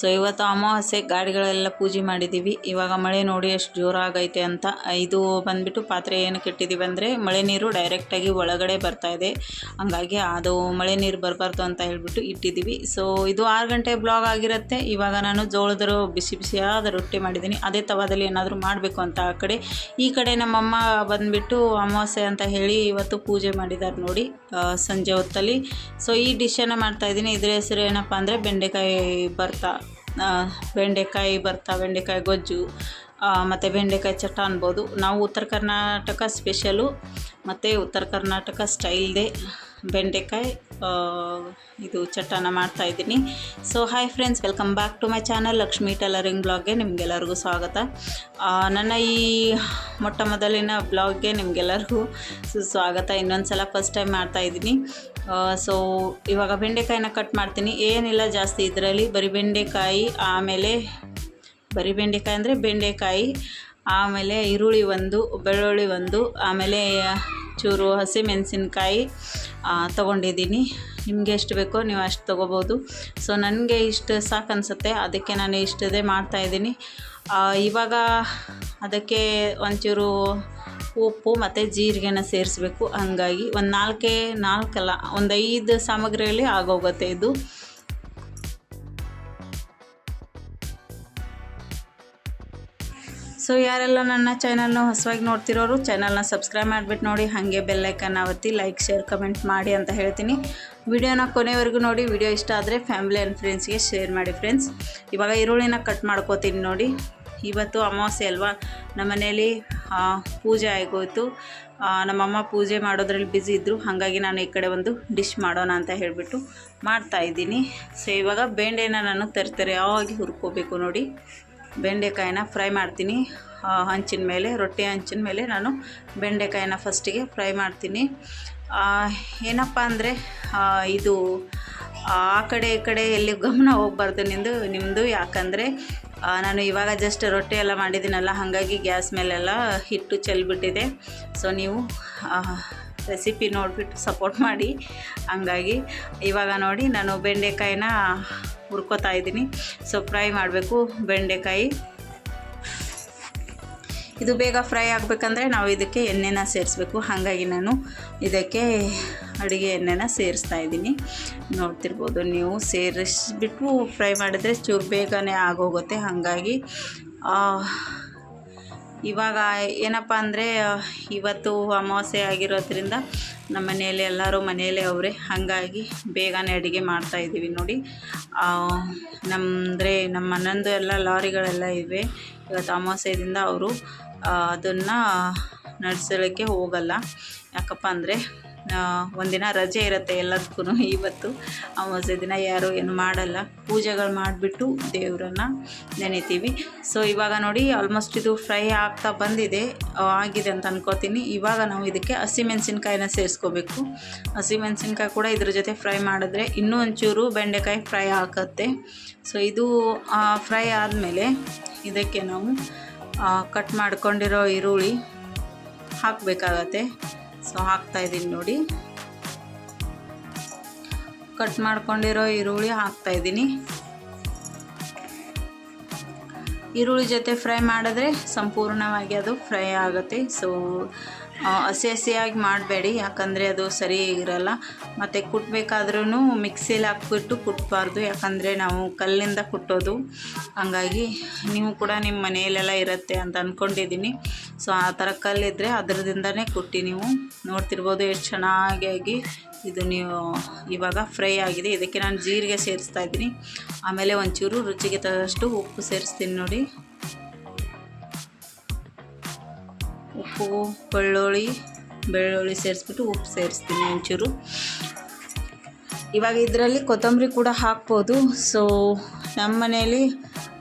So ಇವತ್ತು ಅಮಾವಾಸ್ಯೆ ಗಾಡಿಗಳೆಲ್ಲ ಪೂಜೆ ಮಾಡಿದ್ದೀವಿ. ಇವಾಗ ಮಳೆ ನೋಡಿ ಎಷ್ಟು ಜೋರಾಗೈತೆ ಅಂತ. ಇದು ಬಂದುಬಿಟ್ಟು ಪಾತ್ರೆ ಏನಕ್ಕೆ ಇಟ್ಟಿದ್ದೀವಿ ಅಂದರೆ ಮಳೆ ನೀರು ಡೈರೆಕ್ಟಾಗಿ ಒಳಗಡೆ ಬರ್ತಾ ಇದೆ, ಹಂಗಾಗಿ ಅದು ಮಳೆ ನೀರು ಬರಬಾರ್ದು ಅಂತ ಹೇಳ್ಬಿಟ್ಟು ಇಟ್ಟಿದ್ದೀವಿ. ಸೊ ಇದು 6 ಗಂಟೆ ಬ್ಲಾಗ್ ಆಗಿರುತ್ತೆ. ಇವಾಗ ನಾನು ಜೋಳದ ಬಿಸಿ ಬಿಸಿಯಾದ ರೊಟ್ಟಿ ಮಾಡಿದ್ದೀನಿ. ಅದೇ ತವಾದಲ್ಲಿ ಏನಾದರೂ ಮಾಡಬೇಕು ಅಂತ ಈ ಕಡೆ ನಮ್ಮಮ್ಮ ಬಂದುಬಿಟ್ಟು ಅಮಾವಾಸ್ಯೆ ಅಂತ ಹೇಳಿ ಇವತ್ತು ಪೂಜೆ ಮಾಡಿದ್ದಾರೆ ನೋಡಿ ಸಂಜೆ ಹೊತ್ತಲ್ಲಿ. ಸೊ ಈ ಡಿಶನ್ನು ಮಾಡ್ತಾಯಿದ್ದೀನಿ. ಇದರ ಹೆಸರು ಏನಪ್ಪ ಅಂದರೆ ಬೆಂಡೆಕಾಯಿ ಬೆಂಡೆಕಾಯಿ ಗೊಜ್ಜು ಮತ್ತು ಬೆಂಡೆಕಾಯಿ ಚಟ್ಟ ಅನ್ಬೋದು. ನಾವು ಉತ್ತರ ಕರ್ನಾಟಕ ಸ್ಪೆಷಲು ಮತ್ತು ಉತ್ತರ ಕರ್ನಾಟಕ ಸ್ಟೈಲ್ದೇ ಬೆಂಡೆಕಾಯಿ ಇದು ಚಟ್ಟನ ಮಾಡ್ತಾಯಿದ್ದೀನಿ. So hi friends, welcome back to my channel Lakshmi tailoring ಬ್ಲಾಗ್ಗೆ ನಿಮಗೆಲ್ಲರಿಗೂ ಸ್ವಾಗತ. ನನ್ನ ಈ ಮೊಟ್ಟ ಮೊದಲಿನ ಬ್ಲಾಗ್ಗೆ ನಿಮಗೆಲ್ಲರಿಗೂ ಸುಸ್ವಾಗತ. ಇನ್ನೊಂದು ಸಲ ಫಸ್ಟ್ ಟೈಮ್ ಮಾಡ್ತಾಯಿದ್ದೀನಿ. ಸೊ ಇವಾಗ ಬೆಂಡೆಕಾಯಿನ ಕಟ್ ಮಾಡ್ತೀನಿ. ಏನಿಲ್ಲ ಜಾಸ್ತಿ ಇದರಲ್ಲಿ, ಬರೀ ಬೆಂಡೆಕಾಯಿ ಅಂದರೆ ಬೆಂಡೆಕಾಯಿ, ಆಮೇಲೆ ಈರುಳ್ಳಿ ಒಂದು, ಬೆಳ್ಳುಳ್ಳಿ ಒಂದು, ಆಮೇಲೆ ಚೂರು ಹಸಿಮೆಣಸಿನ್ಕಾಯಿ ತೊಗೊಂಡಿದ್ದೀನಿ. ನಿಮಗೆ ಎಷ್ಟು ಬೇಕೋ ನೀವು ಅಷ್ಟು ತೊಗೋಬೋದು. ಸೊ ನನಗೆ ಇಷ್ಟು ಸಾಕು ಅನಿಸುತ್ತೆ, ಅದಕ್ಕೆ ನಾನು ಇಷ್ಟದೇ ಮಾಡ್ತಾಯಿದ್ದೀನಿ. ಇವಾಗ ಅದಕ್ಕೆ ಒಂಚೂರು ಉಪ್ಪು ಮತ್ತು ಜೀರಿಗೆನ ಸೇರಿಸ್ಬೇಕು. ಹಾಗಾಗಿ ಒಂದು 5 ಸಾಮಗ್ರಿಯಲ್ಲಿ ಆಗೋಗುತ್ತೆ ಇದು. ಸೊ ಯಾರೆಲ್ಲ ನನ್ನ ಚಾನಲ್ನ ಹೊಸವಾಗಿ ನೋಡ್ತಿರೋರು ಚಾನಲ್ನ ಸಬ್ಸ್ಕ್ರೈಬ್ ಮಾಡಿಬಿಟ್ಟು ನೋಡಿ, ಹಾಗೆ ಬೆಲ್ಲೈಕನ್ನ ಒತ್ತಿ ಲೈಕ್ ಶೇರ್ ಕಮೆಂಟ್ ಮಾಡಿ ಅಂತ ಹೇಳ್ತೀನಿ. ವಿಡಿಯೋನ ಕೊನೆವರೆಗೂ ನೋಡಿ. ವಿಡಿಯೋ ಇಷ್ಟ ಆದರೆ ಫ್ಯಾಮಿಲಿ ಆ್ಯಂಡ್ ಫ್ರೆಂಡ್ಸ್ಗೆ ಶೇರ್ ಮಾಡಿ ಫ್ರೆಂಡ್ಸ್. ಇವಾಗ ಈರುಳ್ಳಿನ ಕಟ್ ಮಾಡ್ಕೋತೀನಿ ನೋಡಿ. ಇವತ್ತು ಅಮಾವಾಸ್ಯೆ ಅಲ್ವಾ, ನಮ್ಮ ಮನೇಲಿ ಪೂಜೆ ಆಗೋಯ್ತು. ನಮ್ಮಮ್ಮ ಪೂಜೆ ಮಾಡೋದ್ರಲ್ಲಿ ಬ್ಯುಸಿ ಇದ್ದರು, ಹಾಗಾಗಿ ನಾನು ಈ ಕಡೆ ಒಂದು ಡಿಶ್ ಮಾಡೋಣ ಅಂತ ಹೇಳಿಬಿಟ್ಟು ಮಾಡ್ತಾಯಿದ್ದೀನಿ. ಸೊ ಇವಾಗ ಬೆಂಡೆನ ನಾನು ತರತರಿಯಾಗಿ ಹುರ್ಕೋಬೇಕು ನೋಡಿ. ಬೆಂಡೆಕಾಯಿನ ಫ್ರೈ ಮಾಡ್ತೀನಿ ರೊಟ್ಟಿ ಹಂಚಿನ ಮೇಲೆ ನಾನು ಬೆಂಡೆಕಾಯಿನ ಫಸ್ಟಿಗೆ ಫ್ರೈ ಮಾಡ್ತೀನಿ. ಏನಪ್ಪ ಅಂದರೆ ಇದು ಆ ಕಡೆ ಈ ಕಡೆ ಎಲ್ಲಿ ಗಮನ ಹೋಗಬಾರ್ದು ನಿಮ್ಮದು. ಯಾಕಂದರೆ ನಾನು ಇವಾಗ ಜಸ್ಟ್ ರೊಟ್ಟಿ ಎಲ್ಲ ಮಾಡಿದ್ದೀನಲ್ಲ, ಹಾಗಾಗಿ ಗ್ಯಾಸ್ ಮೇಲೆಲ್ಲ ಹಿಟ್ಟು ಚೆಲ್ಬಿಟ್ಟಿದೆ. ಸೊ ನೀವು ರೆಸಿಪಿ ನೋಡಿಬಿಟ್ಟು ಸಪೋರ್ಟ್ ಮಾಡಿ. ಹಂಗಾಗಿ ಇವಾಗ ನೋಡಿ ನಾನು ಬೆಂಡೆಕಾಯಿನ ಹುರ್ಕೋತಾ ಇದ್ದೀನಿ. ಸೊ ಫ್ರೈ ಮಾಡಬೇಕು ಬೆಂಡೆಕಾಯಿ. ಇದು ಬೇಗ ಫ್ರೈ ಆಗಬೇಕಂದ್ರೆ ನಾವು ಇದಕ್ಕೆ ಎಣ್ಣೆನ ಸೇರಿಸ್ಬೇಕು. ಹಾಗಾಗಿ ನಾನು ಇದಕ್ಕೆ ಅಡುಗೆ ಎಣ್ಣೆನ ಸೇರಿಸ್ತಾ ಇದ್ದೀನಿ. ನೋಡ್ತಿರ್ಬೋದು ನೀವು. ಸೇರಿಸ್ಬಿಟ್ಟು ಫ್ರೈ ಮಾಡಿದರೆ ಚೂರು ಬೇಗನೆ ಆಗೋಗುತ್ತೆ. ಹಾಗಾಗಿ ಇವಾಗ ಏನಪ್ಪ ಅಂದರೆ ಇವತ್ತು ಅಮಾವಾಸ್ಯೆ ಆಗಿರೋದ್ರಿಂದ ನಮ್ಮ ಮನೆಯಲ್ಲಿ ಎಲ್ಲರೂ ಮನೆಯಲ್ಲೇ ಅವರೇ, ಹಾಗಾಗಿ ಬೇಗನೆ ಅಡುಗೆ ಮಾಡ್ತಾಯಿದ್ದೀವಿ ನೋಡಿ. ನಮ್ಮ ಅಣ್ಣಂದು ಎಲ್ಲ ಲಾರಿಗಳೆಲ್ಲ ಇವೆ. ಇವತ್ತು ಅಮಾವಾಸ್ಯೆಯಿಂದ ಅವರು ಅದನ್ನು ನಡೆಸಲಿಕ್ಕೆ ಹೋಗಲ್ಲ. ಯಾಕಪ್ಪ ಅಂದರೆ ಒಂದಿನ ರಜೆ ಇರುತ್ತೆ ಎಲ್ಲದಕ್ಕೂ. ಇವತ್ತು ಅಮಾವಾಸ್ಯೆ ದಿನ ಯಾರೂ ಏನು ಮಾಡಲ್ಲ, ಪೂಜೆಗಳು ಮಾಡಿಬಿಟ್ಟು ದೇವರನ್ನು ನೆನೆತೀವಿ. ಸೊ ಇವಾಗ ನೋಡಿ ಆಲ್ಮೋಸ್ಟ್ ಇದು ಫ್ರೈ ಆಗ್ತಾ ಬಂದಿದೆ, ಆಗಿದೆ ಅಂತ ಅನ್ಕೋತೀನಿ. ಇವಾಗ ನಾವು ಇದಕ್ಕೆ ಹಸಿಮೆಣಸಿನ್ಕಾಯಿನ ಸೇರಿಸ್ಕೋಬೇಕು. ಹಸಿಮೆಣಸಿನ್ಕಾಯಿ ಕೂಡ ಇದ್ರ ಜೊತೆ ಫ್ರೈ ಮಾಡಿದ್ರೆ ಇನ್ನೂ ಒಂಚೂರು ಬೆಂಡೆಕಾಯಿ ಫ್ರೈ ಆಗುತ್ತೆ. ಸೊ ಇದು ಫ್ರೈ ಆದಮೇಲೆ ಇದಕ್ಕೆ ನಾವು ಕಟ್ ಮಾಡ್ಕೊಂಡಿರೋ ಈರುಳ್ಳಿ ಹಾಕಬೇಕಾಗತ್ತೆ. ಸೊ ಹಾಕ್ತಾಯಿದ್ದೀನಿ ನೋಡಿ. ಕಟ್ ಮಾಡ್ಕೊಂಡಿರೋ ಈರುಳ್ಳಿ ಹಾಕ್ತಾಯಿದ್ದೀನಿ. ಈರುಳ್ಳಿ ಜೊತೆ ಫ್ರೈ ಮಾಡಿದ್ರೆ ಸಂಪೂರ್ಣವಾಗಿ ಅದು ಫ್ರೈ ಆಗುತ್ತೆ. ಸೊ ಹಸಿಯಾಗಿ ಮಾಡಬೇಡಿ, ಯಾಕಂದರೆ ಅದು ಸರಿ ಇರಲ್ಲ. ಮತ್ತು ಕುಟ್ಟಬೇಕಾದ್ರೂ ಮಿಕ್ಸಿಲಿ ಹಾಕ್ಬಿಟ್ಟು ಕುಟ್ಟಬಾರ್ದು, ಯಾಕಂದರೆ ನಾವು ಕಲ್ಲಿಂದ ಕುಟ್ಟೋದು. ಹಾಗಾಗಿ ನೀವು ಕೂಡ ನಿಮ್ಮ ಮನೆಯಲ್ಲೆಲ್ಲ ಇರುತ್ತೆ ಅಂತ ಅಂದ್ಕೊಂಡಿದ್ದೀನಿ. ಸೊ ಆ ಥರ ಕಲ್ಲಿದ್ದರೆ ಅದರದಿಂದನೇ ಕುಟ್ಟಿ. ನೀವು ನೋಡ್ತಿರ್ಬೋದು ಎಷ್ಟು ಚೆನ್ನಾಗಿ ಇದು ನೀವು ಇವಾಗ ಫ್ರೈ ಆಗಿದೆ. ಇದಕ್ಕೆ ನಾನು ಜೀರಿಗೆ ಸೇರಿಸ್ತಾ ಇದ್ದೀನಿ. ಆಮೇಲೆ ಒಂಚೂರು ರುಚಿಗೆ ತಕ್ಕಷ್ಟು ಉಪ್ಪು ಸೇರಿಸ್ತೀನಿ ನೋಡಿ. ಉಪ್ಪು, ಬೆಳ್ಳುಳ್ಳಿ ಸೇರಿಸ್ಬಿಟ್ಟು ಉಪ್ಪು ಸೇರಿಸ್ತೀನಿ ಒಂಚೂರು. ಇವಾಗ ಇದರಲ್ಲಿ ಕೊತ್ತಂಬರಿ ಕೂಡ ಹಾಕ್ಬೋದು. ಸೊ ನಮ್ಮ ಮನೆಯಲ್ಲಿ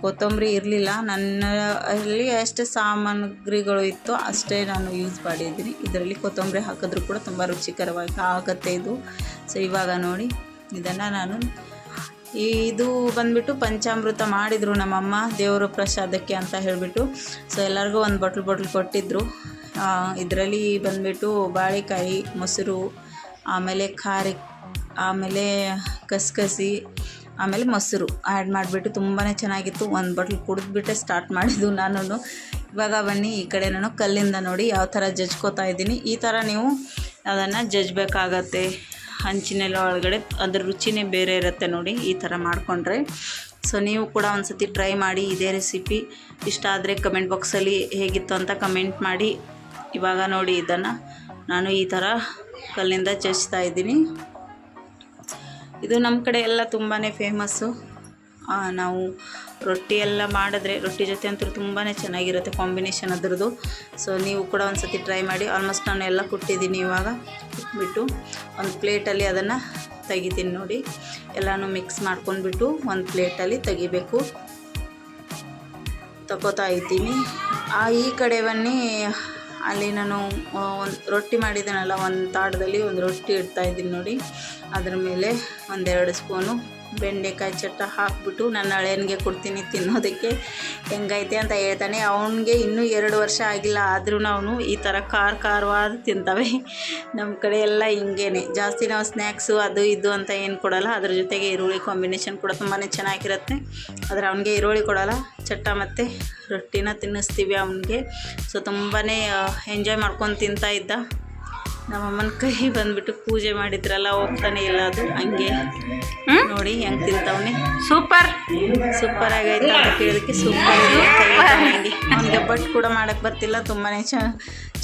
ಕೊತ್ತಂಬರಿ ಇರಲಿಲ್ಲ. ನನ್ನಲ್ಲಿ ಎಷ್ಟು ಸಾಮಗ್ರಿಗಳು ಇತ್ತು ಅಷ್ಟೇ ನಾನು ಯೂಸ್ ಮಾಡಿದ್ದೀನಿ. ಇದರಲ್ಲಿ ಕೊತ್ತಂಬರಿ ಹಾಕಿದ್ರೂ ಕೂಡ ತುಂಬ ರುಚಿಕರವಾಗಿ ಆಗುತ್ತೆ ಇದು. ಸೊ ಇವಾಗ ನೋಡಿ ಇದನ್ನು ನಾನು ಇದು ಬಂದುಬಿಟ್ಟು ಪಂಚಾಮೃತ ಮಾಡಿದರು ನಮ್ಮಮ್ಮ ದೇವರ ಪ್ರಸಾದಕ್ಕೆ ಅಂತ ಹೇಳಿಬಿಟ್ಟು. ಸೊ ಎಲ್ಲರಿಗೂ ಒಂದು ಬಾಟ್ಲ್ ಕೊಟ್ಟಿದ್ದರು. ಇದರಲ್ಲಿ ಬಂದುಬಿಟ್ಟು ಬಾಳೆಕಾಯಿ, ಮೊಸರು, ಆಮೇಲೆ ಖಾರ, ಆಮೇಲೆ ಕಸಕಸಿ, ಆಮೇಲೆ ಮೊಸರು ಆ್ಯಡ್ ಮಾಡಿಬಿಟ್ಟು ತುಂಬಾ ಚೆನ್ನಾಗಿತ್ತು. ಒಂದು ಬಾಟ್ಲ್ ಕುಡಿದ್ಬಿಟ್ಟೆ ಸ್ಟಾರ್ಟ್ ಮಾಡಿದ್ದು ನಾನು. ಇವಾಗ ಬನ್ನಿ ಈ ಕಡೆ ನಾನು ಕಲ್ಲಿಂದ ನೋಡಿ ಯಾವ ಥರ ಜಜ್ಕೋತಾ ಇದ್ದೀನಿ. ಈ ಥರ ನೀವು ಅದನ್ನು ಜಜ್ಬೇಕಾಗತ್ತೆ. ಹಂಚಿನೆಲ್ಲ ಒಳಗಡೆ ಅದ್ರ ರುಚಿನೇ ಬೇರೆ ಇರುತ್ತೆ ನೋಡಿ ಈ ಥರ ಮಾಡಿಕೊಂಡ್ರೆ. ಸೊ ನೀವು ಕೂಡ ಒಂದು ಸತಿ ಟ್ರೈ ಮಾಡಿ ಇದೇ ರೆಸಿಪಿ. ಇಷ್ಟ ಆದರೆ ಕಮೆಂಟ್ ಬಾಕ್ಸಲ್ಲಿ ಹೇಗಿತ್ತು ಅಂತ ಕಮೆಂಟ್ ಮಾಡಿ. ಇವಾಗ ನೋಡಿ ಇದನ್ನು ನಾನು ಈ ಥರ ಕಲ್ಲಿಂದ ಜಜ್ತಾ ಇದ್ದೀನಿ. ಇದು ನಮ್ಮ ಕಡೆ ಎಲ್ಲ ತುಂಬಾ ಫೇಮಸ್ಸು. ನಾವು ರೊಟ್ಟಿ ಎಲ್ಲ ಮಾಡಿದ್ರೆ ರೊಟ್ಟಿ ಜೊತೆ ಅಂತೂ ತುಂಬಾ ಚೆನ್ನಾಗಿರುತ್ತೆ ಕಾಂಬಿನೇಷನ್ ಅದರದ್ದು. ಸೊ ನೀವು ಕೂಡ ಒಂದು ಸತಿ ಟ್ರೈ ಮಾಡಿ. ಆಲ್ಮೋಸ್ಟ್ ನಾನು ಎಲ್ಲ ಕೊಟ್ಟಿದ್ದೀನಿ. ಇವಾಗ ಬಿಟ್ಟು ಒಂದು ಪ್ಲೇಟಲ್ಲಿ ಅದನ್ನು ತೆಗಿತೀನಿ ನೋಡಿ. ಎಲ್ಲನೂ ಮಿಕ್ಸ್ ಮಾಡ್ಕೊಂಡ್ಬಿಟ್ಟು ಒಂದು ಪ್ಲೇಟಲ್ಲಿ ತೆಗಿಬೇಕು. ತಗೋತಾ ಇದ್ದೀನಿ. ಈ ಕಡೆ ಬನ್ನಿ ಅಲ್ಲಿ ನಾನು ಒಂದು ರೊಟ್ಟಿ ಮಾಡಿದ್ದೀನಲ್ಲ, ಒಂದು ತಾಟದಲ್ಲಿ ಒಂದು ರೊಟ್ಟಿ ಇಡ್ತಾಯಿದ್ದೀನಿ ನೋಡಿ. ಅದ್ರ ಮೇಲೆ 1-2 ಸ್ಪೂನು ಬೆಂಡೆಕಾಯಿ ಚಟ್ಟ ಹಾಕಿಬಿಟ್ಟು ನನ್ನ ಅಳಿಯನಿಗೆ ಕೊಡ್ತೀನಿ ತಿನ್ನೋದಕ್ಕೆ. ಹೆಂಗೈತೆ ಅಂತ ಹೇಳ್ತಾನೆ. ಅವನಿಗೆ ಇನ್ನೂ 2 ವರ್ಷ ಆಗಿಲ್ಲ, ಆದ್ರೂ ಅವನು ಈ ಥರ ಖಾರವಾದ ತಿಂತವೆ. ನಮ್ಮ ಕಡೆ ಎಲ್ಲ ಹಿಂಗೇನೆ ಜಾಸ್ತಿ. ನಾವು ಸ್ನ್ಯಾಕ್ಸು ಅದು ಇದು ಅಂತ ಏನು ಕೊಡೋಲ್ಲ. ಅದ್ರ ಜೊತೆಗೆ ಈರುಳ್ಳಿ ಕಾಂಬಿನೇಷನ್ ಕೂಡ ತುಂಬಾ ಚೆನ್ನಾಗಿರುತ್ತೆ. ಆದರೆ ಅವನಿಗೆ ಈರುಳ್ಳಿ ಕೊಡೋಲ್ಲ, ಚಟ್ಟ ಮತ್ತು ರೊಟ್ಟಿನ ತಿನ್ನಿಸ್ತೀವಿ ಅವನಿಗೆ. ಸೊ ತುಂಬಾ ಎಂಜಾಯ್ ಮಾಡ್ಕೊಂಡು ತಿಂತಾ ಇದ್ದ. ನಮ್ಮಮ್ಮನ ಕೈ ಬಂದುಬಿಟ್ಟು ಪೂಜೆ ಮಾಡಿದ್ರಲ್ಲ, ಹೋಗ್ತಾನೆ ಇಲ್ಲ ಅದು ಹಂಗೆ. ನೋಡಿ ಹೆಂಗೆ ತಿಂತವನೆ. ಸೂಪರ್ ಆಗೈತೆ ಅಂತ ಕೇಳೋದಕ್ಕೆ ಸೂಪರ್ ಹಂಗೆ. ಅವನಿಗೆ ಬಟ್ ಕೂಡ ಮಾಡೋಕ್ಕೆ ಬರ್ತಿಲ್ಲ, ತುಂಬಾ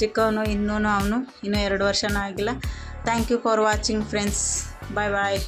ಚಿಕ್ಕವನು ಇನ್ನೂ. ಅವನು ಇನ್ನೂ 2 ವರ್ಷನೂ ಆಗಿಲ್ಲ. Thank you for watching friends. Bye.